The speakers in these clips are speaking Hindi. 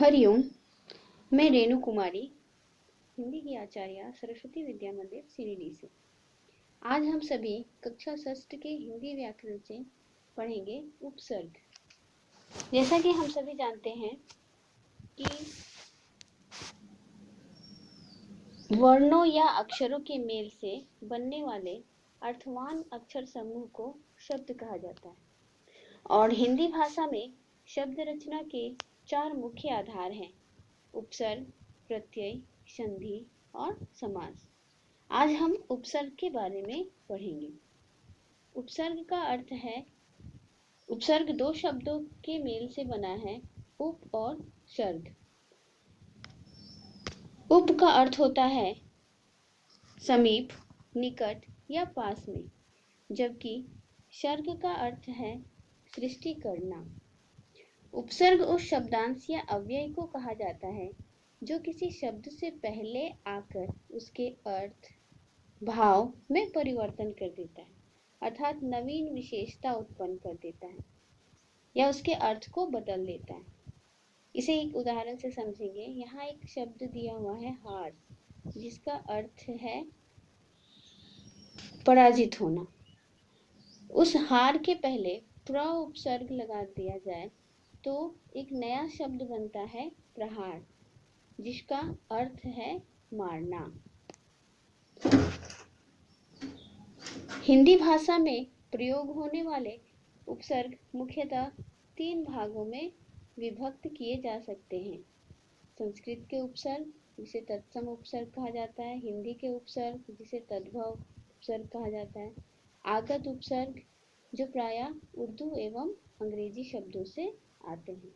हरिओम। मैं रेणु कुमारी, हिंदी की आचार्य, सरस्वती विद्या मंदिर सिरीडी से। आज हम सभी कक्षा षष्ठ के हिंदी व्याकरण से पढ़ेंगे उपसर्ग। जैसा कि हम सभी जानते हैं कि वर्णों या अक्षरों के मेल से बनने वाले अर्थवान अक्षर समूह को शब्द कहा जाता है और हिंदी भाषा में शब्द रचना के 4 मुख्य आधार हैं: उपसर्ग, प्रत्यय, संधि और समास। आज हम उपसर्ग के बारे में पढ़ेंगे। उपसर्ग का अर्थ है, उपसर्ग 2 शब्दों के मेल से बना है, उप और सर्ग। उप का अर्थ होता है समीप, निकट या पास में, जबकि सर्ग का अर्थ है सृष्टि करना। उपसर्ग उस शब्दांश या अव्यय को कहा जाता है जो किसी शब्द से पहले आकर उसके अर्थ, भाव में परिवर्तन कर देता है, अर्थात नवीन विशेषता उत्पन्न कर देता है या उसके अर्थ को बदल देता है। इसे एक उदाहरण से समझेंगे। यहाँ एक शब्द दिया हुआ है हार, जिसका अर्थ है पराजित होना। उस हार के पहले प्र उपसर्ग लगा दिया जाए तो एक नया शब्द बनता है प्रहार, जिसका अर्थ है मारना। हिंदी भाषा में प्रयोग होने वाले उपसर्ग मुख्यतः 3 भागों में विभक्त किए जा सकते हैं: संस्कृत के उपसर्ग, जिसे तत्सम उपसर्ग कहा जाता है; हिंदी के उपसर्ग, जिसे तद्भव उपसर्ग कहा जाता है; आगत उपसर्ग, जो प्रायः उर्दू एवं अंग्रेजी शब्दों से आते हैं।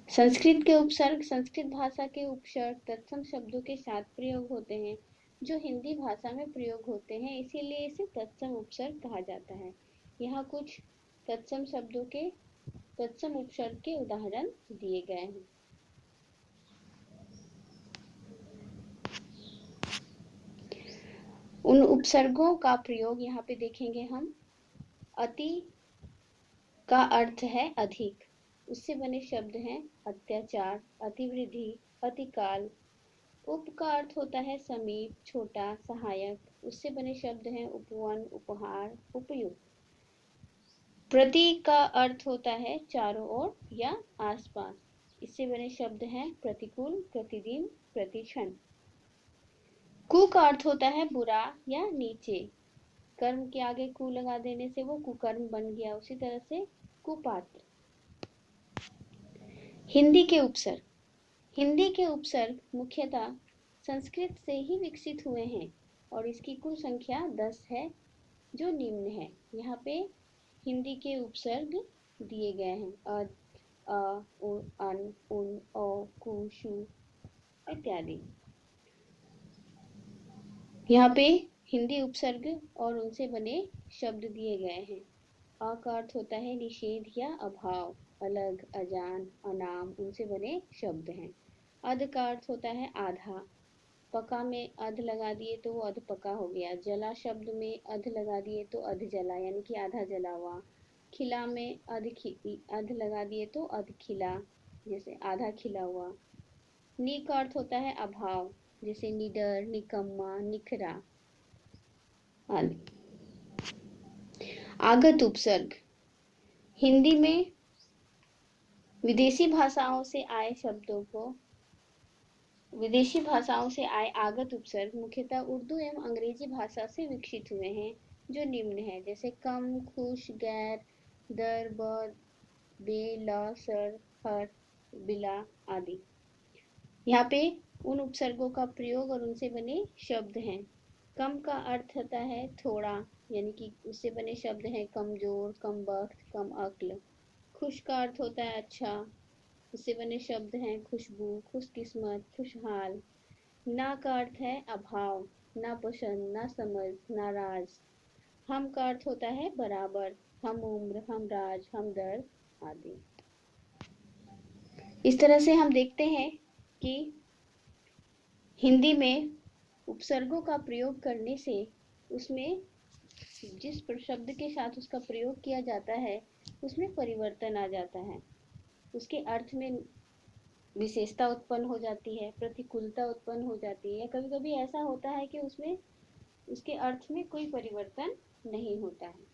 संस्कृत के उपसर्ग संस्कृत भाषा के उपसर्ग तत्सम शब्दों के साथ प्रयोग होते हैं, जो हिंदी भाषा में प्रयोग होते हैं, इसीलिए इसे तत्सम उपसर्ग कहा जाता है। यहाँ कुछ तत्सम शब्दों के तत्सम उपसर्ग के उदाहरण दिए गए हैं। उन उपसर्गों का प्रयोग यहाँ पे देखेंगे हम। अति का अर्थ है अधिक, उससे बने शब्द हैं अत्याचार, अतिवृद्धि, अतिकाल। उप का अर्थ होता है समीप, छोटा, सहायक, उससे बने शब्द हैं उपवन, उपहार, उपयुक्त। प्रति का अर्थ होता है चारों ओर या आसपास, इससे बने शब्द हैं प्रतिकूल, प्रतिदिन, प्रतिक्षण। कु का अर्थ होता है बुरा या नीचे, कर्म के आगे कु लगा देने से वो कुकर्म बन गया, उसी तरह से कुपात्र। हिंदी के उपसर्ग हिंदी के उपसर्ग मुख्यतः संस्कृत से ही विकसित हुए हैं और इसकी कुल संख्या 10 है, जो निम्न है। यहाँ पे हिंदी के उपसर्ग दिए गए हैं: अ, उन, अन, उन, औ, कु, शु इत्यादि। यहाँ पे हिंदी उपसर्ग और उनसे बने शब्द दिए गए हैं। अ का अर्थ होता है निषेध या अभाव, अलग, अजान, अनाम, उनसे बने शब्द हैं। अध का अर्थ होता है आधा, पका में अध लगा दिए तो वो अध पका हो गया। जला शब्द में अध लगा दिए तो अध जला, यानी कि आधा जला हुआ। खिला में अध लगा दिए तो अध खिला, जैसे आधा खिला हुआ। नि का अर्थ होता है अभाव, जैसे निडर, निकम्मा, निखरा आदि। आगत उपसर्ग हिंदी में विदेशी भाषाओं से आए आगत उपसर्ग मुख्यतः उर्दू एवं अंग्रेजी भाषा से विकसित हुए हैं, जो निम्न है, जैसे कम, खुश, गैर, दर, बर, बे, ल, सर, हर, बिला आदि। यहाँ पे उन उपसर्गों का प्रयोग और उनसे बने शब्द हैं। कम का अर्थ होता है थोड़ा, यानी कि उससे बने शब्द हैं कमजोर, कम बख्त, कम अक्ल। खुश का अर्थ होता है अच्छा, उससे बने शब्द हैं खुशबू, खुशकिस्मत, खुशहाल। ना का अर्थ है अभाव, ना पसंद, ना समझ, नाराज। हम का अर्थ होता है बराबर, हम उम्र, हम राज, हम दर्द आदि। इस तरह से हम देखते हैं कि हिंदी में उपसर्गों का प्रयोग करने से उसमें जिस शब्द के साथ उसका प्रयोग किया जाता है उसमें परिवर्तन आ जाता है, उसके अर्थ में विशेषता उत्पन्न हो जाती है, प्रतिकूलता उत्पन्न हो जाती है, या कभी कभी ऐसा होता है कि उसमें उसके अर्थ में कोई परिवर्तन नहीं होता है।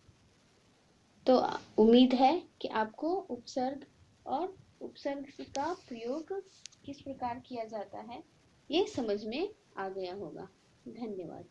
तो उम्मीद है कि आपको उपसर्ग और उपसर्ग का प्रयोग किस प्रकार किया जाता है ये समझ में आ गया होगा। धन्यवाद।